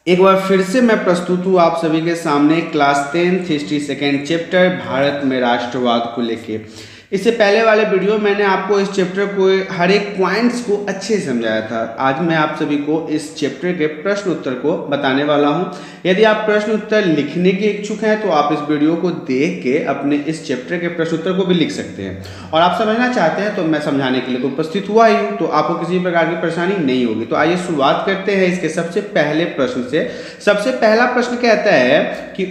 एक बार फिर से मैं प्रस्तुत हूँ आप सभी के सामने class 10th history second chapter Bharat में राष्ट्रवाद को लेके। इससे पहले वाले वीडियो में मैंने आपको इस चैप्टर को हर एक पॉइंट्स को अच्छे से समझाया था। आज मैं आप सभी को इस चैप्टर के प्रश्न उत्तर को बताने वाला हूँ। यदि आप प्रश्न उत्तर लिखने के इच्छुक हैं तो आप इस वीडियो को देख के अपने इस चैप्टर के प्रश्न उत्तर को भी लिख सकते हैं, और आप समझना चाहते हैं तो मैं समझाने के लिए तो उपस्थित हुआ ही हूँ, तो आपको किसी प्रकार की परेशानी नहीं होगी। तो आइए शुरुआत करते हैं इसके सबसे पहले प्रश्न से। सबसे पहला प्रश्न कहता है कि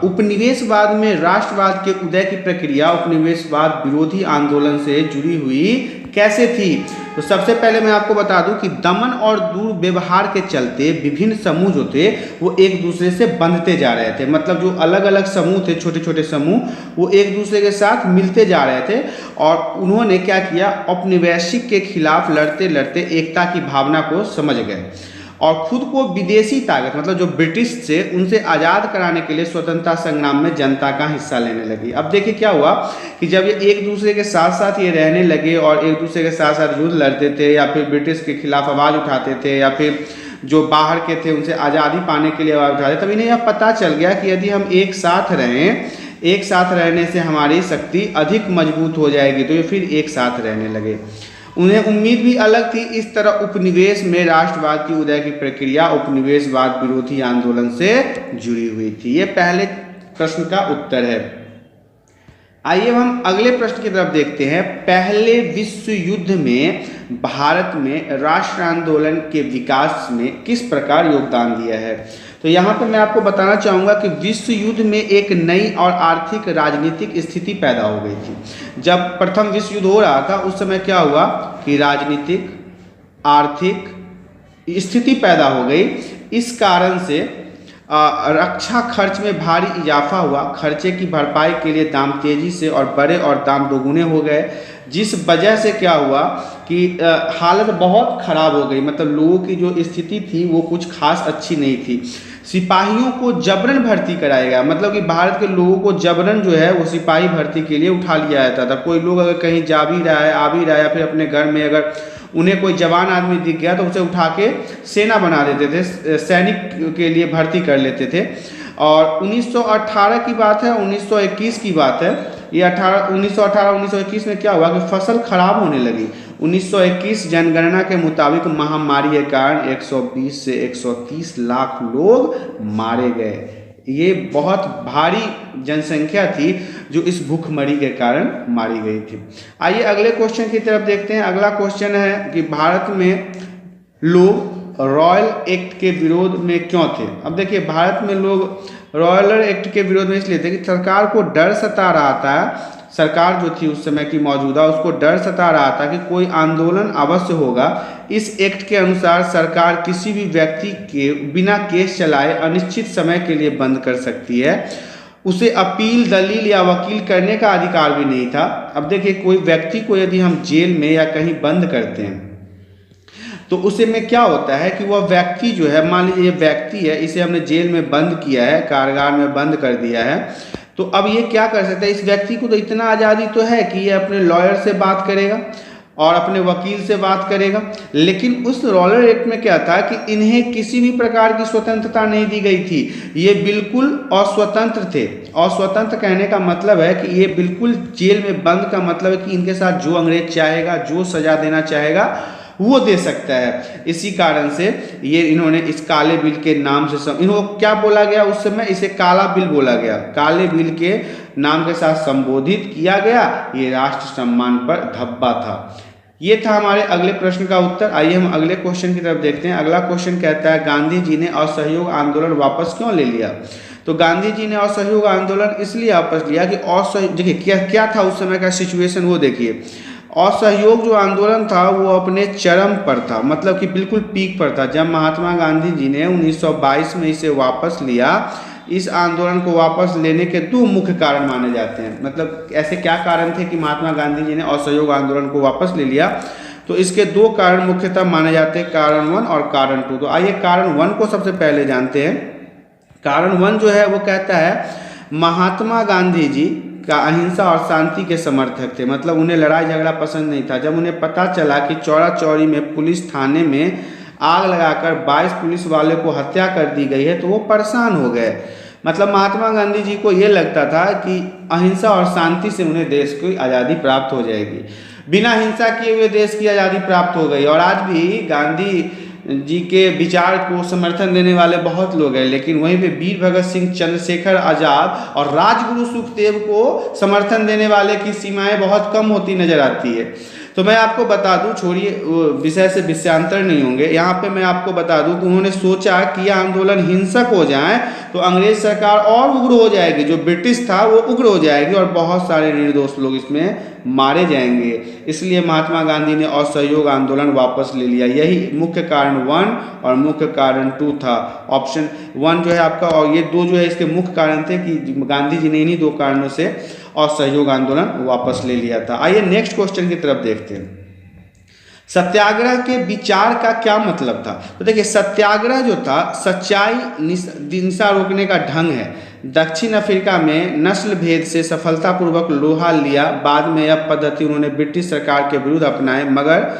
उपनिवेशवाद में राष्ट्रवाद के उदय की प्रक्रिया उपनिवेशवाद विरोधी आंदोलन से जुड़ी हुई कैसे थी। तो सबसे पहले मैं आपको बता दूं कि दमन और दुर्व्यवहार के चलते विभिन्न समूह जो थे वो एक दूसरे से बंधते जा रहे थे। मतलब जो अलग अलग समूह थे, छोटे छोटे समूह, वो एक दूसरे के साथ मिलते जा रहे थे, और उन्होंने क्या किया, औपनिवेशिक के खिलाफ लड़ते लड़ते एकता की भावना को समझ गए और खुद को विदेशी ताकत मतलब जो ब्रिटिश से उनसे आज़ाद कराने के लिए स्वतंत्रता संग्राम में जनता का हिस्सा लेने लगी। अब देखिए क्या हुआ कि जब ये एक दूसरे के साथ साथ ये रहने लगे और एक दूसरे के साथ साथ युद्ध लड़ते थे या फिर ब्रिटिश के खिलाफ आवाज़ उठाते थे या फिर जो बाहर के थे उनसे आज़ादी पाने के लिए आवाज़ उठाते, तब इन्हें यह पता चल गया कि यदि हम एक साथ रहें, एक साथ रहने से हमारी शक्ति अधिक मजबूत हो जाएगी। तो ये फिर एक साथ रहने लगे। उन्हें उम्मीद भी अलग थी। इस तरह उपनिवेश में राष्ट्रवाद की उदय की प्रक्रिया उपनिवेशवाद विरोधी आंदोलन से जुड़ी हुई थी। ये पहले प्रश्न का उत्तर है। आइए हम अगले प्रश्न की तरफ देखते हैं। पहले विश्व युद्ध में भारत में राष्ट्र आंदोलन के विकास में किस प्रकार योगदान दिया है। तो यहाँ पर मैं आपको बताना चाहूँगा कि विश्व युद्ध में एक नई और आर्थिक राजनीतिक स्थिति पैदा हो गई थी। जब प्रथम विश्व युद्ध हो रहा था उस समय क्या हुआ कि राजनीतिक आर्थिक स्थिति पैदा हो गई। इस कारण से रक्षा खर्च में भारी इजाफा हुआ। खर्चे की भरपाई के लिए दाम तेजी से और बढ़े और दाम दोगुने हो गए, जिस वजह से क्या हुआ कि हालत बहुत ख़राब हो गई। मतलब लोगों की जो स्थिति थी वो कुछ खास अच्छी नहीं थी। सिपाहियों को जबरन भर्ती कराया गया। मतलब कि भारत के लोगों को जबरन जो है वो सिपाही भर्ती के लिए उठा लिया जाता था। कोई लोग अगर कहीं जा भी रहा है, आ भी रहा है, या फिर अपने घर में अगर उन्हें कोई जवान आदमी दिख गया तो उसे उठा के सेना बना देते थे, सैनिक के लिए भर्ती कर लेते थे। और 1918 की बात है, 1921 की बात है। ये 1918-1921 में क्या हुआ कि फसल खराब होने लगी। 1921 जनगणना के मुताबिक महामारी के कारण 120 से 130 लाख लोग मारे गए। ये बहुत भारी जनसंख्या थी जो इस भूखमरी के कारण मारी गई थी। आइए अगले क्वेश्चन की तरफ देखते हैं। अगला क्वेश्चन है कि भारत में लोग रॉयल एक्ट के विरोध में क्यों थे। अब देखिए भारत में लोग रॉयल एक्ट के विरोध में इसलिए थे कि सरकार को डर सता रहा था। सरकार जो थी उस समय की मौजूदा, उसको डर सता रहा था कि कोई आंदोलन अवश्य होगा। इस एक्ट के अनुसार सरकार किसी भी व्यक्ति के बिना केस चलाए अनिश्चित समय के लिए बंद कर सकती है। उसे अपील, दलील या वकील करने का अधिकार भी नहीं था। अब देखिए कोई व्यक्ति को यदि हम जेल में या कहीं बंद करते हैं तो उसे में क्या होता है कि वह व्यक्ति जो है, मान लीजिए ये व्यक्ति है, इसे हमने जेल में बंद किया है, कारागार में बंद कर दिया है, तो अब ये क्या कर सकता है, इस व्यक्ति को तो इतना आज़ादी तो है कि ये अपने लॉयर से बात करेगा और अपने वकील से बात करेगा। लेकिन उस रॉयल एक्ट में क्या था कि इन्हें किसी भी प्रकार की स्वतंत्रता नहीं दी गई थी। ये बिल्कुल अस्वतंत्र थे। अस्वतंत्र कहने का मतलब है कि ये बिल्कुल जेल में बंद का मतलब है कि इनके साथ जो अंग्रेज चाहेगा, जो सजा देना चाहेगा वो दे सकता है। इसी कारण से ये इन्होंने इस काले बिल के नाम से इनको क्या बोला गया उस समय, इसे काला बिल बोला गया। काले बिल के नाम के साथ संबोधित किया गया। ये राष्ट्र सम्मान पर धब्बा था। ये था हमारे अगले प्रश्न का उत्तर। आइए हम अगले क्वेश्चन की तरफ देखते हैं। अगला क्वेश्चन कहता है गांधी जी ने असहयोग आंदोलन वापस क्यों ले लिया। तो गांधी जी ने असहयोग आंदोलन इसलिए वापस लिया कि असहयोग, देखिए क्या था उस समय का सिचुएशन वो देखिए। असहयोग जो आंदोलन था वो अपने चरम पर था, मतलब कि बिल्कुल पीक पर था। जब महात्मा गांधी जी ने 1922 में इसे वापस लिया, इस आंदोलन को वापस लेने के दो मुख्य कारण माने जाते हैं। मतलब ऐसे क्या कारण थे कि महात्मा गांधी जी ने असहयोग आंदोलन को वापस ले लिया, तो इसके दो कारण मुख्यतः माने जाते हैं, कारण 1 और कारण 2। तो आइए कारण 1 को सबसे पहले जानते हैं। कारण 1 जो है वो कहता है महात्मा गांधी जी का अहिंसा और शांति के समर्थक थे। मतलब उन्हें लड़ाई झगड़ा पसंद नहीं था। जब उन्हें पता चला कि चौरा चौरी में पुलिस थाने में आग लगाकर 22 पुलिस वाले को हत्या कर दी गई है, तो वो परेशान हो गए। मतलब महात्मा गांधी जी को ये लगता था कि अहिंसा और शांति से उन्हें देश की आज़ादी प्राप्त हो जाएगी, बिना हिंसा किए हुए देश की आज़ादी प्राप्त हो गई। और आज भी गांधी जी के विचार को समर्थन देने वाले बहुत लोग हैं, लेकिन वहीं पे वीर भगत सिंह, चंद्रशेखर आज़ाद और राजगुरु सुखदेव को समर्थन देने वाले की सीमाएं बहुत कम होती नजर आती है। तो मैं आपको बता दूं, छोड़िए विषय से विषयांतर नहीं होंगे, यहाँ पे मैं आपको बता दूं कि उन्होंने सोचा कि यह आंदोलन हिंसक हो जाए तो अंग्रेज सरकार और उग्र हो जाएगी, जो ब्रिटिश था वो उग्र हो जाएगी और बहुत सारे निर्दोष लोग इसमें मारे जाएंगे। इसलिए महात्मा गांधी ने असहयोग आंदोलन वापस ले लिया। यही मुख्य कारण 1 और मुख्य कारण 2 था। ऑप्शन 1 जो है आपका, और ये 2 जो है इसके मुख्य कारण थे कि गांधी जी ने इन्हीं 2 कारणों से असहयोग आंदोलन वापस ले लिया था। आइए नेक्स्ट क्वेश्चन की तरफ देखते हैं। सत्याग्रह के विचार का क्या मतलब था? तो देखिए, सत्याग्रह जो था सच्चाई हिंसा रोकने का ढंग है। दक्षिण अफ्रीका में नस्ल भेद से सफलतापूर्वक लोहा लिया, बाद में यह पद्धति उन्होंने ब्रिटिश सरकार के विरुद्ध अपनाए, मगर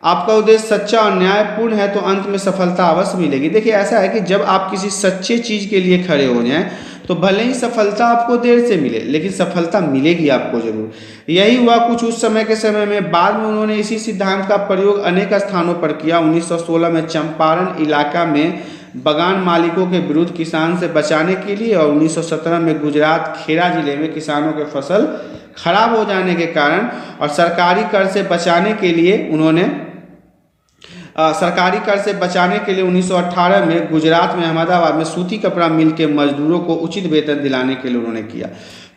आपका उद्देश्य सच्चा और न्यायपूर्ण है तो अंत में सफलता अवश्य मिलेगी। देखिए, ऐसा है कि जब आप किसी सच्चे चीज़ के लिए खड़े हो जाएं तो भले ही सफलता आपको देर से मिले, लेकिन सफलता मिलेगी आपको जरूर। यही हुआ कुछ उस समय के समय में। बाद में उन्होंने इसी सिद्धांत का प्रयोग अनेक स्थानों पर किया। 1916 में चंपारण इलाका में बगान मालिकों के विरुद्ध किसान से बचाने के लिए, और 1917 में गुजरात खेड़ा जिले में किसानों के फसल खराब हो जाने के कारण और सरकारी कर से बचाने के लिए उन्होंने सरकारी कर से बचाने के लिए 1918 में गुजरात में अहमदाबाद में सूती कपड़ा मिल के मजदूरों को उचित वेतन दिलाने के लिए उन्होंने किया।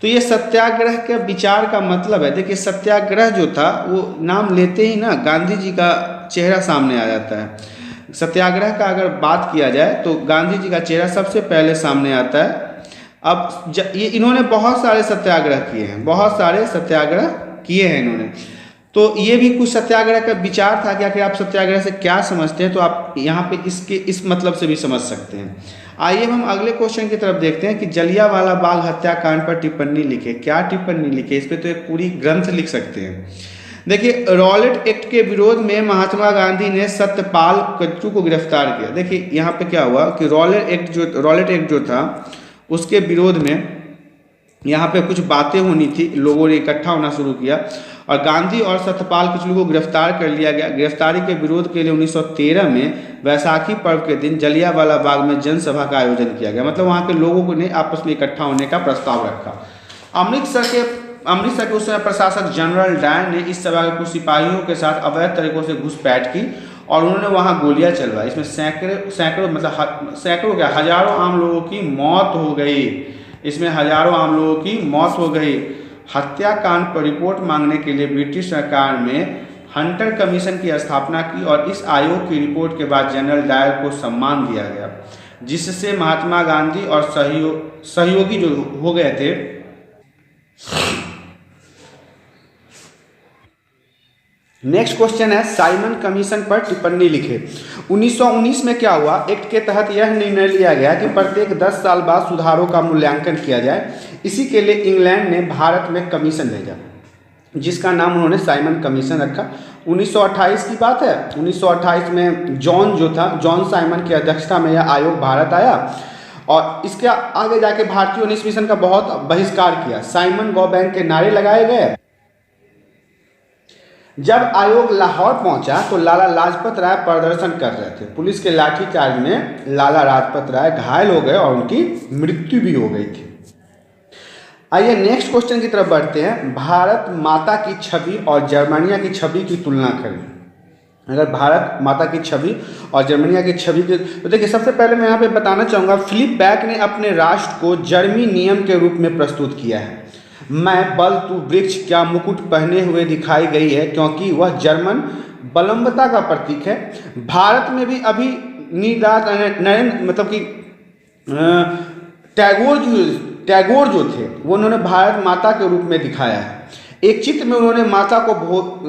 तो ये सत्याग्रह के विचार का मतलब है। देखिए, सत्याग्रह जो था वो नाम लेते ही ना गांधी जी का चेहरा सामने आ जाता है। सत्याग्रह का अगर बात किया जाए तो गांधी जी का चेहरा सबसे पहले सामने आता है। अब ये इन्होंने बहुत सारे सत्याग्रह किए हैं, बहुत सारे सत्याग्रह किए हैं इन्होंने। तो ये भी कुछ सत्याग्रह का विचार था कि आखिर आप सत्याग्रह से क्या समझते हैं, तो आप यहाँ पे इसके इस मतलब से भी समझ सकते हैं। आइए हम अगले क्वेश्चन की तरफ देखते हैं कि जलियांवाला बाग हत्याकांड पर टिप्पणी लिखे। क्या टिप्पणी लिखे? इस पर तो एक पूरी ग्रंथ लिख सकते हैं। देखिए, रॉलेट एक्ट के विरोध में महात्मा गांधी ने सत्यपाल कच्चू को गिरफ्तार किया। देखिए यहाँ पे क्या हुआ कि रॉलेट एक्ट जो था उसके विरोध में यहाँ पे कुछ बातें होनी थी, लोगों ने इकट्ठा होना शुरू किया और गांधी और सत्यपाल कच्चू को गिरफ्तार कर लिया गया। गिरफ्तारी के विरोध के लिए 1913 में वैसाखी पर्व के दिन जलियांवाला बाग में जनसभा का आयोजन किया गया। मतलब वहाँ के लोगों ने आपस में इकट्ठा होने का प्रस्ताव रखा। अमृतसर के उस समय प्रशासक जनरल डायर ने इस सभा के कुछ सिपाहियों के साथ अवैध तरीकों से घुसपैठ की और उन्होंने वहाँ गोलियां चलवाई। इसमें सैकड़ों क्या हजारों आम लोगों की मौत हो गई। इसमें हजारों आम लोगों की मौत हो गई। हत्याकांड पर रिपोर्ट मांगने के लिए ब्रिटिश सरकार ने हंटर कमीशन की स्थापना की और इस आयोग की रिपोर्ट के बाद जनरल डायर को सम्मान दिया गया, जिससे महात्मा गांधी और सहयोगी जो हो गए थे नेक्स्ट क्वेश्चन है, साइमन कमीशन पर टिप्पणी लिखे। 1919 में क्या हुआ? एक्ट के तहत यह निर्णय लिया गया कि प्रत्येक 10 साल बाद सुधारों का मूल्यांकन किया जाए। इसी के लिए इंग्लैंड ने भारत में कमीशन भेजा, जिसका नाम उन्होंने साइमन कमीशन रखा। 1928 की बात है। 1928 में जॉन साइमन की अध्यक्षता में यह आयोग भारत आया और इसके आगे जाके भारतीयों ने इस मिशन का बहुत बहिष्कार किया। साइमन गो बैंक के नारे लगाए गए। जब आयोग लाहौर पहुंचा तो लाला लाजपत राय प्रदर्शन कर रहे थे। पुलिस के लाठीचार्ज में लाला लाजपत राय घायल हो गए और उनकी मृत्यु भी हो गई थी। आइए नेक्स्ट क्वेश्चन की तरफ बढ़ते हैं। भारत माता की छवि और जर्मनिया की छवि की तुलना करें। अगर भारत माता की छवि और जर्मनिया की छवि की, तो देखिए सबसे पहले मैं यहाँ पे बताना चाहूँगा, फिलिप बैक ने अपने राष्ट्र को जर्मी नियम के रूप में प्रस्तुत किया है। मैं बल तू वृक्ष क्या मुकुट पहने हुए दिखाई गई है, क्योंकि वह जर्मन बलम्बता का प्रतीक है। भारत में भी अभी नरेंद्र मतलब कि टैगोर जो थे वो उन्होंने भारत माता के रूप में दिखाया है। एक चित्र में उन्होंने माता को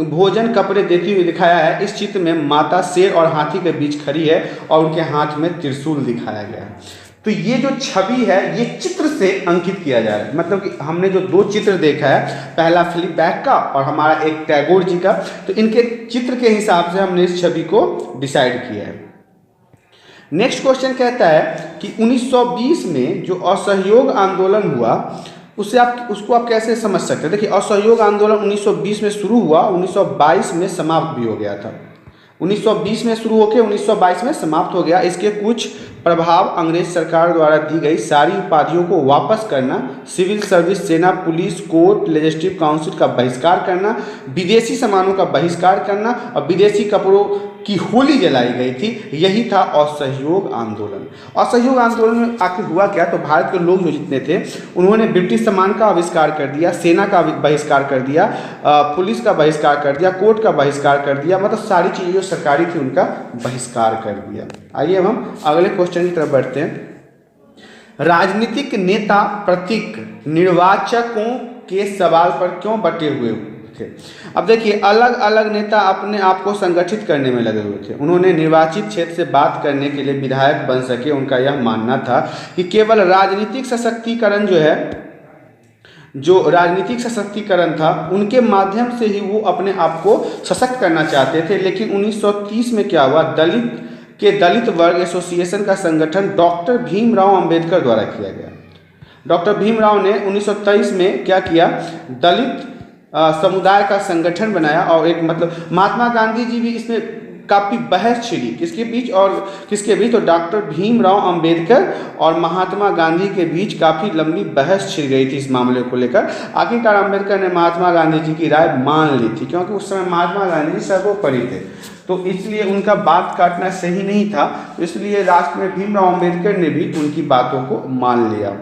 भोजन कपड़े देती हुई दिखाया है। इस चित्र में माता शेर और हाथी के बीच खड़ी है और उनके हाथ में त्रिशूल दिखाया गया है। तो ये जो छवि है ये चित्र से अंकित किया जा रहा है, मतलब कि हमने जो दो चित्र देखा है, पहला फिलिप बैक का और हमारा एक टैगोर जी का, तो इनके चित्र के हिसाब से हमने इस छवि को डिसाइड किया है। नेक्स्ट क्वेश्चन कहता है कि 1920 में जो असहयोग आंदोलन हुआ उसको आप कैसे समझ सकते हैं। देखिए, असहयोग आंदोलन 1920 में शुरू हुआ, 1922 में समाप्त भी हो गया था। 1920 में शुरू होकर 1922 में समाप्त हो गया। इसके कुछ प्रभाव अंग्रेज सरकार द्वारा दी गई सारी उपाधियों को वापस करना, सिविल सर्विस, सेना, पुलिस, कोर्ट, लेजिस्लेटिव काउंसिल का बहिष्कार करना, विदेशी सामानों का बहिष्कार करना और विदेशी कपड़ों की होली जलाई गई थी। यही था असहयोग आंदोलन। असहयोग आंदोलन में आखिर हुआ क्या, तो भारत के लोग जो जितने थे उन्होंने ब्रिटिश सामान का आविष्कार कर दिया, सेना का बहिष्कार कर दिया, पुलिस का बहिष्कार कर दिया, कोर्ट का बहिष्कार कर दिया, मतलब सारी चीज़ें जो सरकारी थी उनका बहिष्कार कर दिया। आइए अब हम अगले क्वेश्चन की तरफ बढ़ते हैं। राजनीतिक नेता प्रतीक निर्वाचकों के सवाल पर क्यों बटे हुए थे। अब देखिए, अलग अलग नेता अपने आप को संगठित करने में लगे हुए थे। उन्होंने निर्वाचित क्षेत्र से बात करने के लिए विधायक बन सके। उनका यह मानना था कि केवल राजनीतिक सशक्तिकरण जो राजनीतिक सशक्तिकरण था उनके माध्यम से ही वो अपने आप को सशक्त करना चाहते थे। लेकिन 1930 में क्या हुआ, दलित वर्ग एसोसिएशन का संगठन डॉक्टर भीमराव अंबेडकर द्वारा किया गया। डॉक्टर भीमराव ने 1923 में क्या किया, दलित समुदाय का संगठन बनाया और एक मतलब महात्मा गांधी जी भी इसमें काफ़ी बहस छिड़ी। किसके बीच, तो डॉक्टर भीमराव अंबेडकर और महात्मा गांधी के बीच काफ़ी लंबी बहस छिड़ गई थी इस मामले को लेकर। आखिरकार अंबेडकर ने महात्मा गांधी जी की राय मान ली थी, क्योंकि उस समय महात्मा गांधी जी सर्वोपरि थे, तो इसलिए उनका बात काटना सही नहीं था। तो इसलिए लास्ट में भीमराव अंबेडकर ने भी उनकी बातों को मान लिया।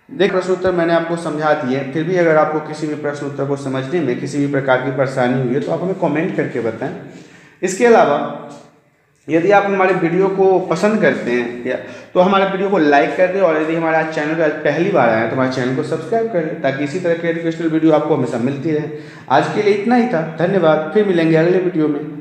देख, प्रश्न उत्तर मैंने आपको समझा दिए। फिर भी अगर आपको किसी भी प्रश्न उत्तर को समझने में किसी भी प्रकार की परेशानी हुई है तो आप हमें कमेंट करके बताएं। इसके अलावा यदि आप हमारे वीडियो को पसंद करते हैं तो हमारे वीडियो को लाइक कर दें, और यदि हमारे चैनल पर पहली बार आए हैं तो हमारे चैनल को सब्सक्राइब कर लें, ताकि इसी तरह के एजुकेशनल वीडियो आपको हमेशा मिलती रहे। आज के लिए इतना ही था, धन्यवाद। फिर मिलेंगे अगले वीडियो में।